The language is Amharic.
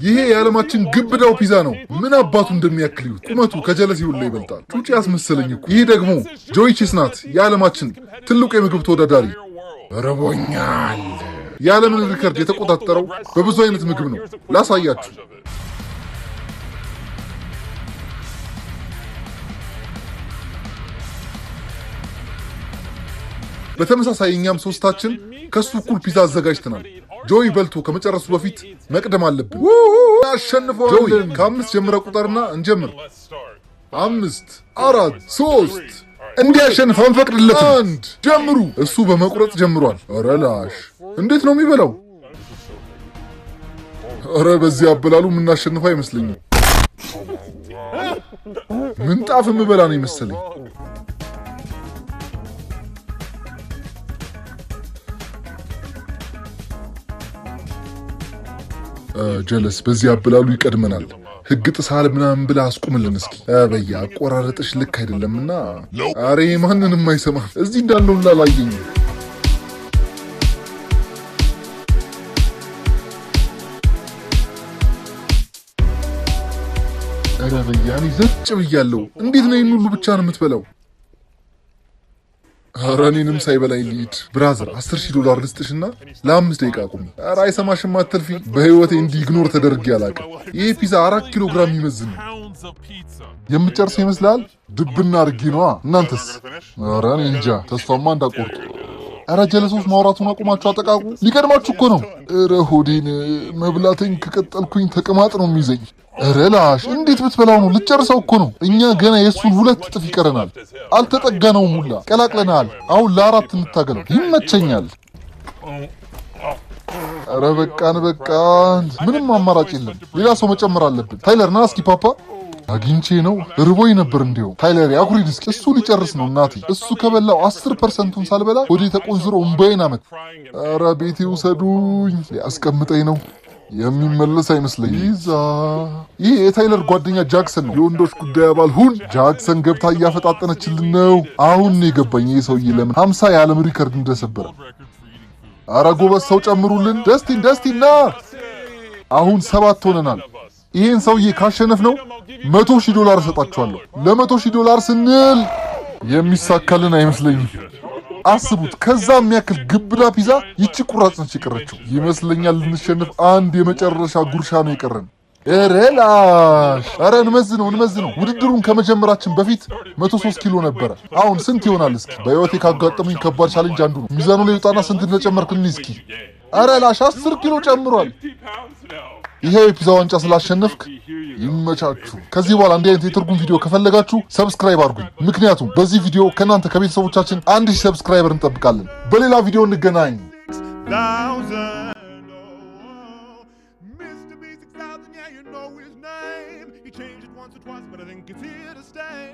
ይሄ የዓለማችን ግብዳው ፒዛ ነው። ምን አባቱ እንደሚያክል ቁመቱ ከጀለሲው ላይ ይበልጣል። ጩጬ ያስመሰለኝ እኮ። ይሄ ደግሞ ጆይ ቺዝ ናት፣ የዓለማችን ትልቁ የምግብ ተወዳዳሪ። ረቦኛል። የዓለምን ሪከርድ የተቆጣጠረው በብዙ አይነት ምግብ ነው። ላሳያችሁ። በተመሳሳይ እኛም ሶስታችን ከሱ እኩል ፒዛ አዘጋጅተናል። ጆይ በልቶ ከመጨረሱ በፊት መቅደም አለብን። አሸንፈው። ጆይ ከ5 ጀምረህ ቁጠርና እንጀምር። 5 4 3 እንዲያሸንፍ አንፈቅድለትም። 1 ጀምሩ። እሱ በመቁረጥ ጀምሯል። ኧረ ላሽ እንዴት ነው የሚበላው? ኧረ በዚህ አበላሉ የምናሸንፈው አይመስለኝም። ምንጣፍ የምበላ ነው ይመስለኝ። ጀለስ በዚህ አበላሉ ይቀድመናል። ህግ ጥሳል ምናምን ብላ አስቁምልን እስኪ። በያ አቆራረጥሽ ልክ አይደለምና። አሬ ማንንም አይሰማም። እዚህ እንዳለው ላላየኝ። አረ በያ እኔ ዘጭ ብያለሁ። እንዴት ነው ይሄን ሁሉ ብቻ ነው የምትበላው? ኧረ እኔንም ሳይበላኝ ልሂድ። ብራዘር $10,000 ልስጥሽና ለ5 ደቂቃ ቁሚ። ኧረ አይሰማሽም አትልፊ። በህይወቴ እንዲህ ኢግኖር ተደርጌ አላውቅም። ይሄ ፒዛ 4 ኪሎ ግራም ይመዝን ነው። የምትጨርሰው ይመስላል? ድብና አድርጌ ነዋ። እናንተስ? ኧረ እኔ እንጃ። ተስፋማ እንዳቆርጡ። ኧረ ጀለሶች ማውራቱን አቁማችሁ አጠቃቁ። ሊቀድማችሁ እኮ ነው። ኧረ ሆዴን መብላቴን ከቀጠልኩኝ ተቅማጥ ነው የሚይዘኝ። ኧረ ላሽ እንዴት ብትበላው ነው? ልጨርሰው እኮ ነው። እኛ ገና የእሱን 2 እጥፍ ይቀረናል። አልተጠጋነውም ሁላ ቀላቅለናል። አሁን ለ4 እንታገለው። ይመቸኛል። ኧረ በቃን። ምንም አማራጭ የለም። ሌላ ሰው መጨመር አለብን። ታይለር ና እስኪ። ፓፓ አግኝቼ ነው ርቦኝ ነበር። እንዲያው ታይለር አኩሪድ እስኪ። እሱ ሊጨርስ ነው እናቴ። እሱ ከበላው 10%ቱን ሳልበላ ወደ ተቆንዝሮ እምባዬን አመት። ኧረ ቤቴ ውሰዱኝ። ሊያስቀምጠኝ ነው። የሚመለስ አይመስለኝ። ይህ የታይለር ጓደኛ ጃክሰን ነው። የወንዶች ጉዳይ አባል ሁን። ጃክሰን ገብታ እያፈጣጠነችልን ነው። አሁን ነው የገባኝ ይህ ሰውዬ ለምን 50 የዓለም ሪከርድ እንደሰበረ። አረ ጎበዝ ሰው ጨምሩልን። ደስቲን ና። አሁን 7 ሆነናል። ይህን ሰውዬ ካሸነፍ ነው $100,000 እሰጣችኋለሁ። ለ$100,000 ስንል የሚሳካልን አይመስለኝም። አስቡት፣ ከዛ የሚያክል ግብዳ ፒዛ ይቺ ቁራጭ ነች የቀረችው። ይመስለኛል ልንሸነፍ አንድ የመጨረሻ ጉርሻ ነው የቀረን። ኧረ ላሽ! ኧረ እንመዝነው። ውድድሩን ከመጀመራችን በፊት 103 ኪሎ ነበረ። አሁን ስንት ይሆናል እስኪ? በህይወቴ ካጋጠሙኝ ከባድ ቻሌንጅ አንዱ ነው። ሚዛኑ ላይ ውጣና ስንት እንደጨመርክልኝ እስኪ። ኧረ ላሽ 10 ኪሎ ጨምሯል። ይሄ የፒዛ ዋንጫ ስላሸነፍክ ይመቻችሁ። ከዚህ በኋላ እንዲህ አይነት የትርጉም ቪዲዮ ከፈለጋችሁ ሰብስክራይብ አድርጉኝ። ምክንያቱም በዚህ ቪዲዮ ከእናንተ ከቤተሰቦቻችን 1000 ሰብስክራይበር እንጠብቃለን። በሌላ ቪዲዮ እንገናኝ። He changed it once or twice, but I think it's here to stay.